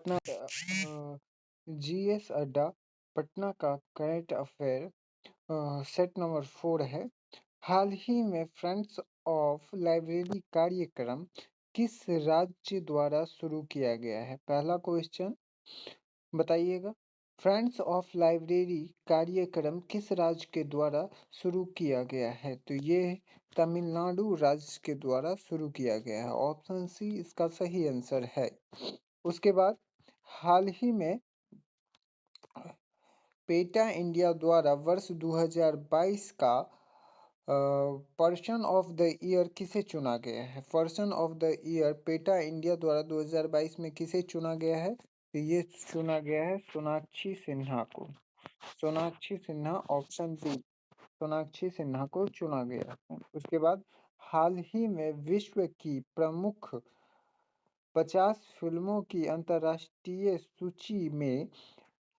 Patna GS अड्डा पटना का current affair set number 4 है। हाल ही में फ्रेंड्स ऑफ लाइब्रेरी कार्यक्रम किस राज्य द्वारा शुरू किया गया है? पहला क्वेश्चन बताइएगा। फ्रेंड्स ऑफ लाइब्रेरी कार्यक्रम किस राज्य के द्वारा शुरू किया गया है? तो ये तमिलनाडु राज्य के द्वारा शुरू किया गया है। ऑप्शन सी इसका सही आंसर है। उसके बाद हाल ही में पेटा इंडिया द्वारा वर्ष 2022 का पर्सन ऑफ द ईयर किसे चुना गया है? Person of the year PETA India द्वारा 2022 में किसे चुना गया है? तो ये चुना गया है सोनाक्षी सिन्हा को। सोनाक्षी सिन्हा, ऑप्शन बी, सोनाक्षी सिन्हा को चुना गया है। उसके बाद हाल ही में विश्व की प्रमुख 50 फिल्मों की अंतर्राष्ट्रीय सूची में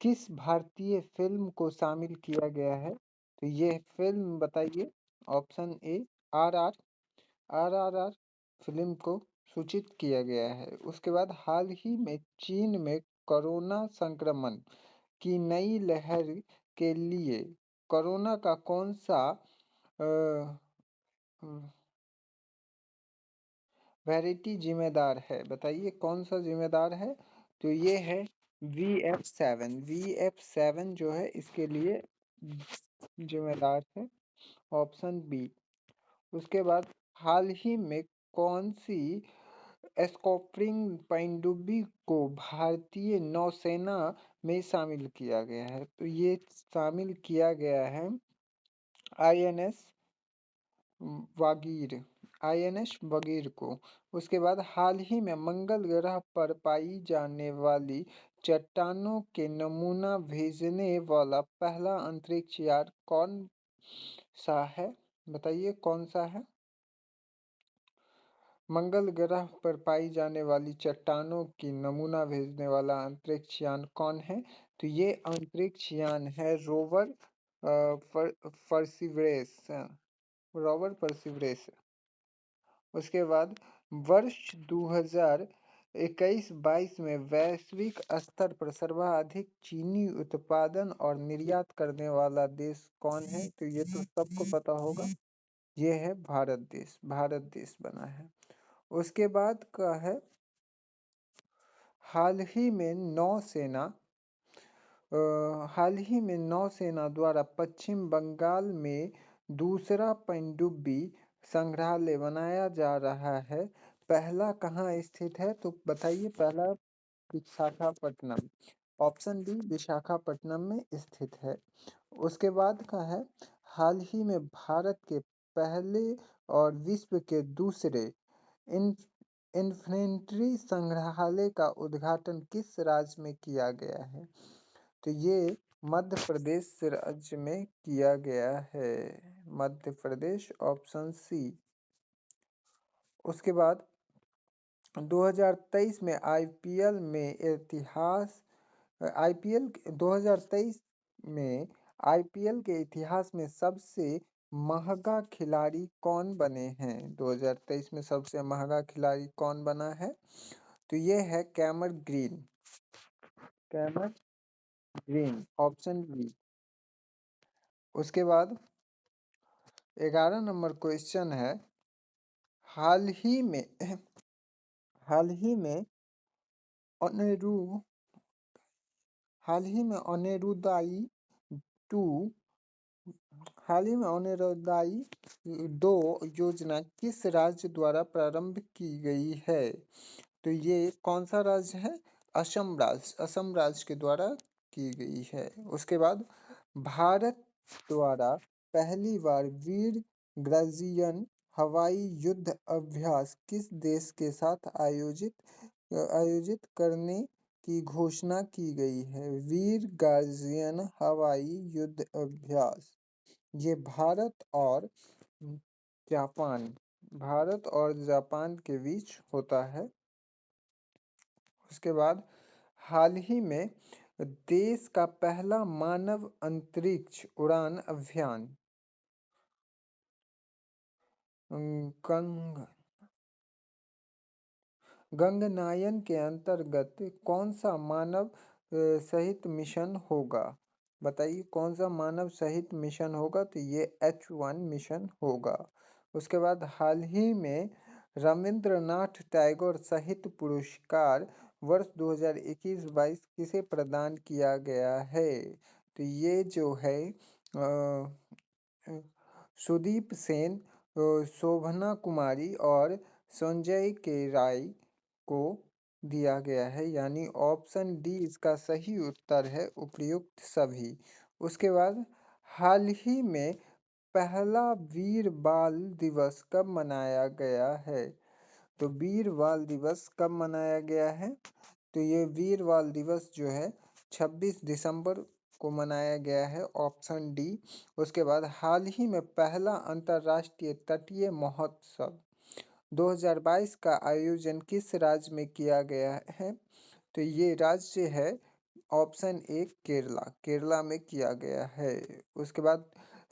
किस भारतीय फिल्म को शामिल किया गया है? तो ये फिल्म बताइए। ऑप्शन ए आरआरआर फिल्म को सूचित किया गया है। उसके बाद हाल ही में चीन में कोरोना संक्रमण की नई लहर के लिए कोरोना का कौन सा वेराइटी जिम्मेदार है? बताइए कौन सा जिम्मेदार है? तो ये है VF7। VF7 जो है इसके लिए जिम्मेदार है। Option B. उसके बाद हाल ही में कौन सी स्कॉर्पिन पनडुब्बी को भारतीय नौसेना में शामिल किया गया है? तो ये शामिल किया गया है INS वागीर को। उसके बाद हाल ही में मंगल ग्रह पर पाई जाने वाली चट्टानों के नमूना भेजने वाला पहला अंतरिक्ष यान कौन सा है? बताइए कौन सा है? मंगल ग्रह पर पाई जाने वाली चट्टानों की नमूना भेजने वाला अंतरिक्ष यान कौन है? तो ये अंतरिक्ष यान है रोवर परसिवरेस। उसके बाद वर्ष 2021-22 में वैश्विक स्तर पर सर्वाधिक चीनी उत्पादन और निर्यात करने वाला देश कौन है? तो ये तो सबको पता होगा, ये है भारत देश बना है। उसके बाद का है हाल ही में नौसेना द्वारा पश्चिम बंगाल में दूसरा पनडुब्बी संग्रहालय बनाया जा रहा है। पहला कहाँ स्थित है? तो बताइए। पहला विशाखापट्टनम। ऑप्शन डी विशाखापट्टनम में स्थित है। उसके बाद का है हाल ही में भारत के पहले और विश्व के दूसरे इन्फेंट्री संग्रहालय का उद्घाटन किस राज्य में किया गया है? तो ये मध्य प्रदेश राज्य में किया गया है। Madhya Pradesh, option C. उसके बाद 2023 में आईपीएल के इतिहास में सबसे महंगा खिलाड़ी कौन बने हैं? 2023 में सबसे महंगा खिलाड़ी कौन बना है? तो ये है कैमर ग्रीन, ऑप्शन बी। उसके बाद 11 नंबर क्वेश्चन है हाल ही में अनिरुद्धाई 2 योजना किस राज्य द्वारा प्रारंभ की गई है? तो ये कौन सा राज्य है? असम राज्य के द्वारा की गई है। उसके बाद भारत द्वारा पहली बार वीर ग्राजियन हवाई युद्ध अभ्यास किस देश के साथ आयोजित करने की घोषणा की गई है? वीर गार्जियन हवाई युद्ध अभ्यास ये भारत और जापान के बीच होता है। उसके बाद हाल ही में देश का पहला मानव अंतरिक्ष उड़ान अभियान गगनयान के अंतर्गत कौन सा मानव सहित मिशन होगा? बताइए कौन सा मानव सहित मिशन होगा? तो ये H1 मिशन होगा। उसके बाद हाल ही में रविंद्रनाथ टैगोर साहित्य पुरस्कार वर्ष 2021-22 किसे प्रदान किया गया है? तो ये जो है सुदीप सेन, शोभना कुमारी और संजय के राय को दिया गया है, यानी ऑप्शन डी इसका सही उत्तर है, उपर्युक्त सभी। उसके बाद हाल ही में पहला वीर बाल दिवस कब मनाया गया है? तो वीर बाल दिवस कब मनाया गया है? तो ये वीर बाल दिवस जो है 26 दिसंबर को मनाया गया है, ऑप्शन डी। उसके बाद हाल ही में पहला अंतर्राष्ट्रीय तटीय महोत्सव 2022 का आयोजन किस राज्य में किया गया है? तो ये राज्य है ऑप्शन ए केरला, केरला में किया गया है। उसके बाद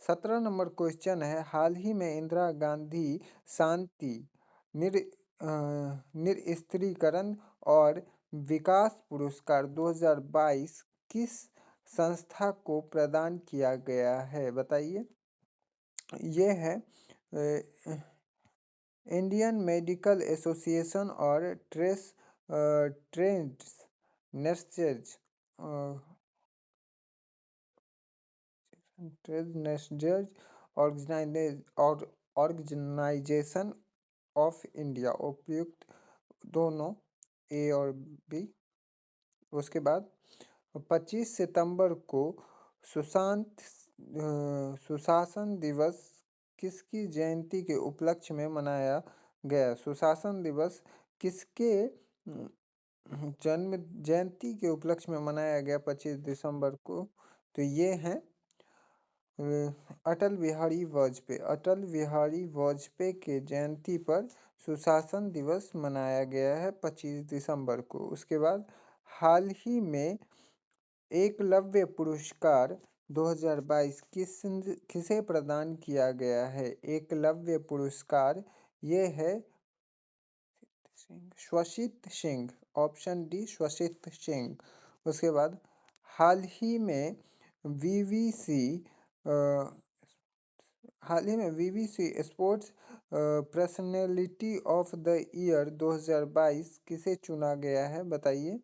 17 नंबर क्वेश्चन है, हाल ही में इंदिरा गांधी शांति निर निरस्त्रीकरण और विकास पुरस्कार 2022 किस संस्था को प्रदान किया गया है? बताइए। ये है इंडियन मेडिकल एसोसिएशन और ट्रेड्स नेस्चर्स ऑर्गेनाइजेशन ऑफ इंडिया, उपयुक्त दोनों ए और बी। उसके बाद 25 सितंबर को सुशासन दिवस किसकी जयंती के उपलक्ष्य में मनाया गया? सुशासन दिवस किसके जन्म जयंती के उपलक्ष्य में मनाया गया 25 दिसंबर को? तो ये हैं अटल बिहारी वाजपेयी। अटल बिहारी वाजपेयी के जयंती पर सुशासन दिवस मनाया गया है 25 दिसंबर को। उसके बाद हाल ही में एकलव्य पुरस्कार 2022 किसे प्रदान किया गया है? एकलव्य पुरस्कार ये है स्वशित सिंह, ऑप्शन डी स्वशित सिंह। उसके बाद हाल ही में BBC sports personality of the year 2022 किसे चुना गया है? बताइए।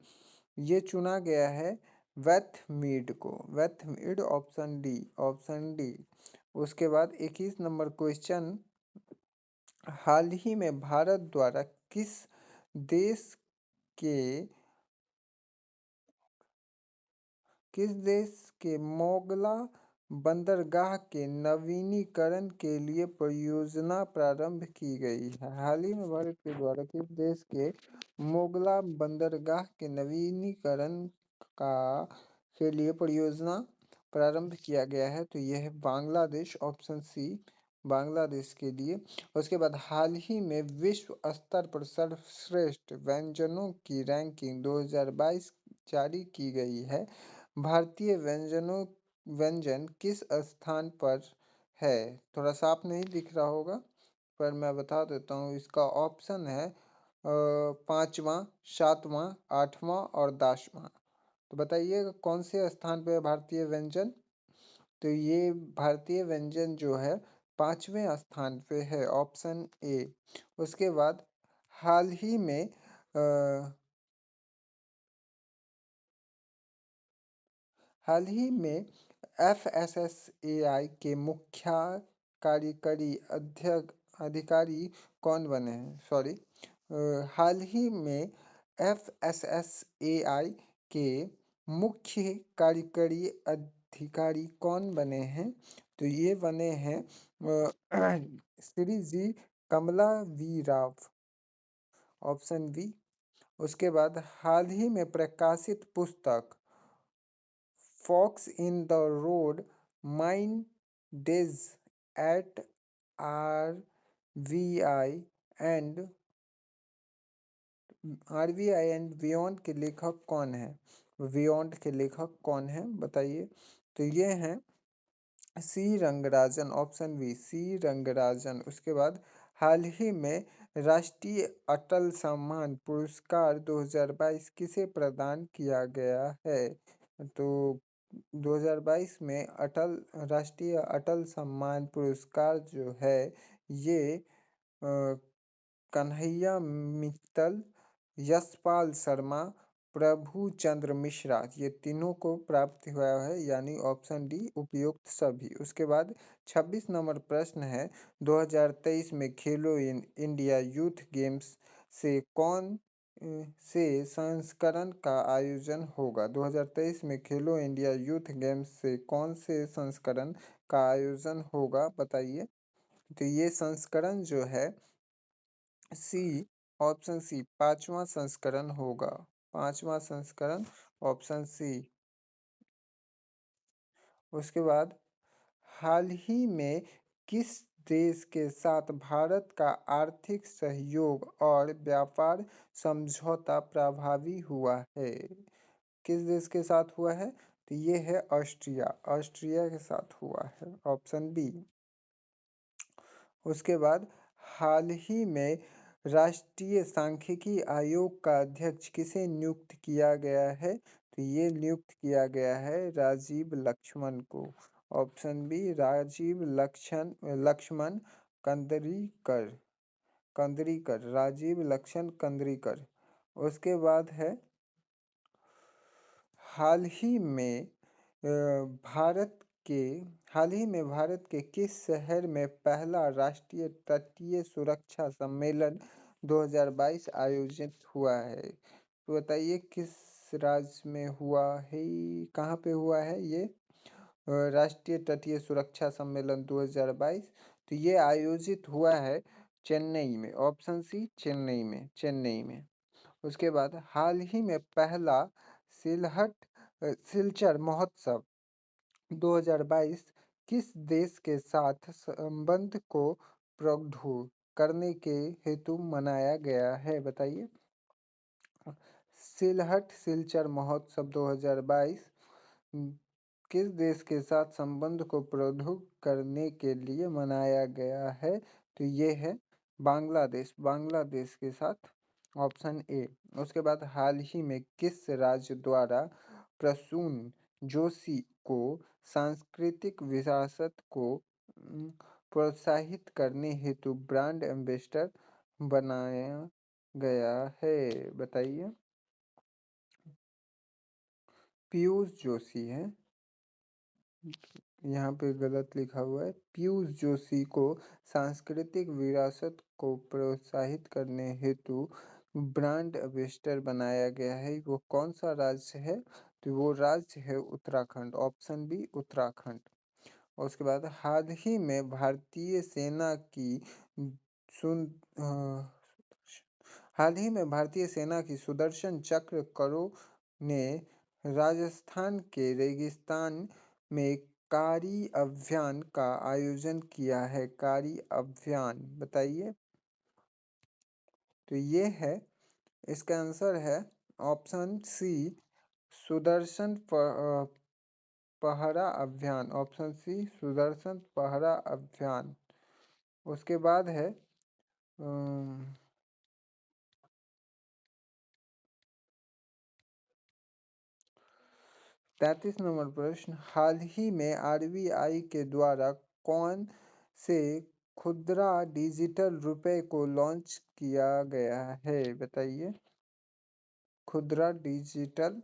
ये चुना गया है वेथमीड को, वेथमीड, ऑप्शन डी, ऑप्शन डी। उसके बाद 21 नंबर क्वेश्चन, हाल ही में भारत द्वारा देश के किस देश के मोगला बंदरगाह के नवीनीकरण के लिए परियोजना प्रारंभ की गई है? हाल ही में भारत के द्वारा किस देश के मोगला बंदरगाह के नवीनीकरण के लिए परियोजना प्रारंभ किया गया है? तो यह है बांग्लादेश, ऑप्शन सी, बांग्लादेश के लिए। उसके बाद हाल ही में विश्व स्तर पर सर्वश्रेष्ठ व्यंजनों की रैंकिंग 2022 जारी की गई है। भारतीय व्यंजन किस स्थान पर है? थोड़ा साफ नहीं दिख रहा होगा, पर मैं बता देता हूँ। इसका ऑप्शन है 5वां, 7वां, 8वां और 10वां। तो बताइए कौन से स्थान पे है भारतीय व्यंजन? तो ये भारतीय व्यंजन जो है 5वें स्थान पे है, ऑप्शन ए। उसके बाद हाल ही में FSSAI के मुख्य कार्यकारी अधिकारी कौन बने हैं? सॉरी, हाल ही में FSSAI के मुख्य कार्यकारी अधिकारी कौन बने हैं? तो ये बने हैं Shri G Kamala V Rao, option B. उसके बाद हाल ही में प्रकाशित पुस्तक Fox in the Road mine days at RBI and beyond के लेखक कौन है? बियॉन्ड के लेखक कौन है? बताइए। तो ये हैं सी रंगराजन, ऑप्शन बी, सी रंगराजन। उसके बाद हाल ही में राष्ट्रीय अटल सम्मान पुरस्कार 2022 किसे प्रदान किया गया है? तो 2022 में राष्ट्रीय अटल सम्मान पुरस्कार जो है ये कन्हैया मित्तल, यशपाल शर्मा, प्रभु चंद्र मिश्रा, ये तीनों को प्राप्त हुआ है, यानी ऑप्शन डी उपयुक्त सभी। उसके बाद 26 नंबर प्रश्न है, 2023 में खेलो इंडिया यूथ गेम्स से कौन से संस्करण का आयोजन होगा? 2023 में खेलो इंडिया यूथ गेम्स से कौन से संस्करण का आयोजन होगा, बताइए। तो ये संस्करण जो है सी, ऑप्शन सी, पांचवा संस्करण होगा। पांचवा संस्करण, ऑप्शन सी। उसके बाद हाल ही में किस देश के साथ भारत का आर्थिक सहयोग और व्यापार समझौता प्रभावी हुआ है? किस देश के साथ हुआ है? तो ये है ऑस्ट्रिया। ऑस्ट्रिया के साथ हुआ है, ऑप्शन बी। उसके बाद हाल ही में राष्ट्रीय सांख्यिकी आयोग का अध्यक्ष किसे नियुक्त किया गया है? तो ये नियुक्त किया गया है राजीव लक्ष्मण को। Option B, Rajiv Laxman Kandrikar. राजीव लक्ष्मण कंदरीकर। उसके बाद है हाल ही में भारत के भारत के किस शहर में पहला राष्ट्रीय तटीय सुरक्षा सम्मेलन 2022 आयोजित हुआ है? तो बताइए किस राज्य में हुआ है, कहाँ पे हुआ है ये राष्ट्रीय तटीय सुरक्षा सम्मेलन 2022? तो ये आयोजित हुआ है चेन्नई में। ऑप्शन सी, चेन्नई में। उसके बाद हाल ही में पहला सिलचर महोत्सव 2022 किस देश के साथ संबंध को प्रगाढ़ करने के हेतु मनाया गया है, बताइए। सिलचर महोत्सव 2022 किस देश के साथ संबंध को प्रगाढ़ करने के लिए मनाया गया है? तो ये है बांग्लादेश के साथ, ऑप्शन ए। उसके बाद हाल ही में किस राज्य द्वारा प्रसून जोशी को सांस्कृतिक विरासत को प्रोत्साहित करने हेतु ब्रांड एम्बेसडर बनाया गया है, बताइए। पीयूष जोशी है, यहाँ पे गलत लिखा हुआ है। पीयूष जोशी को सांस्कृतिक विरासत को प्रोत्साहित करने हेतु ब्रांड एम्बेसडर बनाया गया है। वो कौन सा राज्य है? तो वो राज्य है उत्तराखंड। Option B, Uttarakhand. और उसके बाद हाल ही में भारतीय सेना की सुदर्शन चक्र करो ने राजस्थान के रेगिस्तान में कारी अभियान का आयोजन किया है। कारी अभियान, बताइए। तो ये है, इसका आंसर है ऑप्शन सी, सुदर्शन पहरा अभियान। ऑप्शन सी, सुदर्शन पहरा अभियान। उसके बाद है 33 नंबर प्रश्न, हाल ही में आरबीआई के द्वारा कौन से खुदरा डिजिटल रुपए को लॉन्च किया गया है, बताइए। खुदरा डिजिटल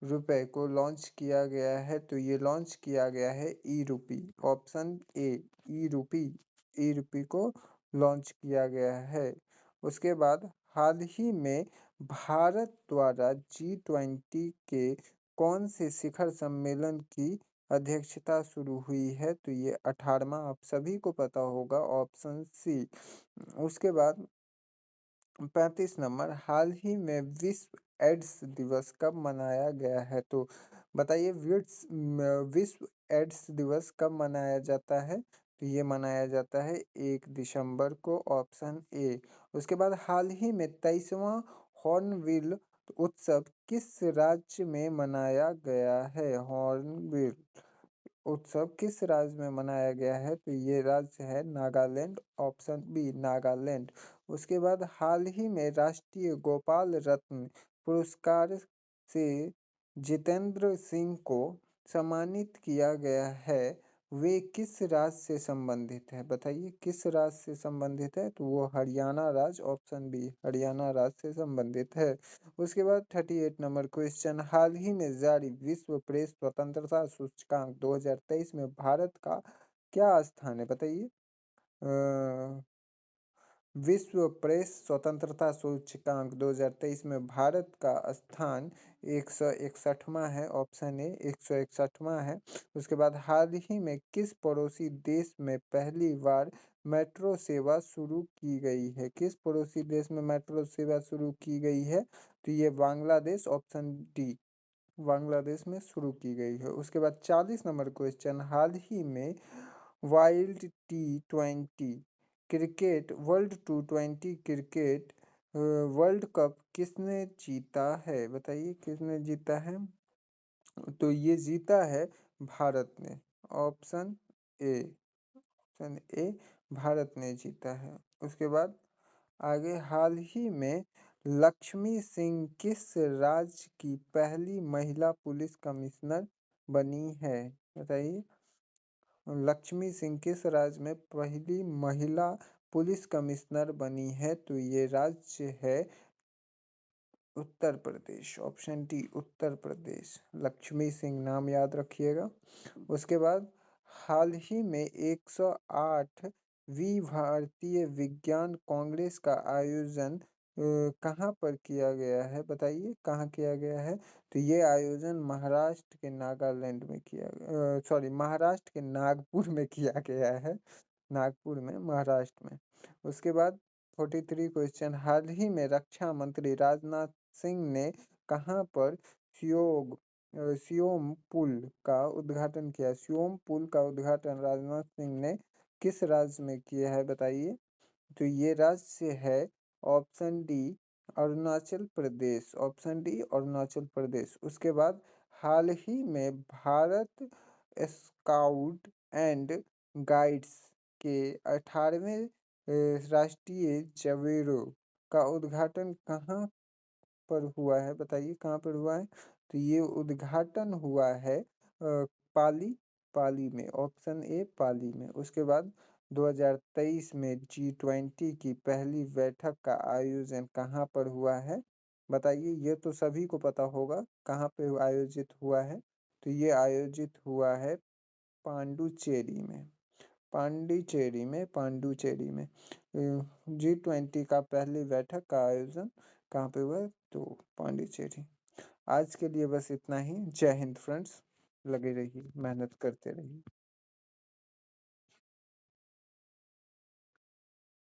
रुपए को लॉन्च किया गया है, तो ये लॉन्च किया गया है ई रूपी। ऑप्शन ए, ई रूपी को लॉन्च किया गया है। उसके बाद हाल ही में भारत द्वारा G20 के कौन से शिखर सम्मेलन की अध्यक्षता शुरू हुई है? तो ये 18वां, आप सभी को पता होगा, ऑप्शन सी। उसके बाद 35 नंबर, हाल ही में विश्व एड्स दिवस कब मनाया गया है? तो बताइए विश्व एड्स दिवस कब मनाया जाता है? तो ये मनाया जाता है 1 दिसंबर को, ऑप्शन ए। उसके बाद हाल ही में 23वां हॉर्नबिल उत्सव किस राज्य में मनाया गया है? हॉर्नबिल उत्सव किस राज्य में मनाया गया है? तो ये राज्य है नागालैंड। Option B, Nagaland. उसके बाद हाल ही में राष्ट्रीय गोपाल रत्न पुरस्कार से जितेंद्र सिंह को सम्मानित किया गया है, वे किस राज्य से संबंधित है? बताइए किस राज्य से संबंधित है? तो वो हरियाणा राज्य, ऑप्शन बी हरियाणा राज्य से संबंधित है। उसके बाद 38 नंबर क्वेश्चन, हाल ही में जारी विश्व प्रेस स्वतंत्रता सूचकांक 2023 में भारत का क्या स्थान है? बताइए। विश्व प्रेस स्वतंत्रता सूचकांक 2023 में भारत का स्थान 161वां है, ऑप्शन ए 161वां है। उसके बाद हाल ही में किस पड़ोसी देश में पहली बार मेट्रो सेवा शुरू की गई है? किस पड़ोसी देश में मेट्रो सेवा शुरू की गई है? तो ये बांग्लादेश, ऑप्शन डी बांग्लादेश में शुरू की गई है। उसके बाद 40 नंबर क्वेश्चन, हाल ही में wild T20 cricket world cricket world cup किसने जीता है? बताइए किसने जीता है? तो ये जीता है भारत ने, option A option A Bharat ने जीता है। उसके बाद आगे, हाल ही में लक्ष्मी सिंह किस राज्य की पहली महिला पुलिस कमिश्नर बनी है? बताइए। लक्ष्मी सिंह किस राज्य में पहली महिला पुलिस कमिश्नर बनी है? तो ये राज्य है उत्तर प्रदेश, ऑप्शन डी उत्तर प्रदेश। लक्ष्मी सिंह नाम याद रखिएगा। उसके बाद हाल ही में 108वीं भारतीय विज्ञान कांग्रेस का आयोजन कहाँ पर किया गया है? बताइए कहाँ किया गया है? तो ये आयोजन महाराष्ट्र के नागालैंड में महाराष्ट्र के नागपुर में किया गया है, नागपुर में, महाराष्ट्र में। उसके बाद 43 क्वेश्चन, हाल ही में रक्षा मंत्री राजनाथ सिंह ने कहाँ पर सियोम पुल का उद्घाटन किया? सियोम पुल का उद्घाटन राजनाथ सिंह ने किस राज्य में किया है? बताइए। तो ये राज्य है option D Arunachal Pradesh, option D Arunachal Pradesh. उसके बाद हाल ही में भारत स्काउट एंड गाइड्स के 18वें राष्ट्रीय जवेरो का उद्घाटन कहाँ पर हुआ है? बताइए कहाँ पर हुआ है? तो ये उद्घाटन हुआ है पाली पाली में, ऑप्शन ए पाली में। उसके बाद 2023 में G20 की पहली बैठक का आयोजन कहाँ पर हुआ है? बताइए। ये तो सभी को पता होगा कहाँ पे आयोजित हुआ है। तो ये आयोजित हुआ है पांडुचेरी में, पांडुचेरी में G20 का पहली बैठक का आयोजन कहाँ पे हुआ है? तो पांडिचेरी। आज के लिए बस इतना ही। जय हिंद फ्रेंड्स, लगे रहिए, मेहनत करते रहिए।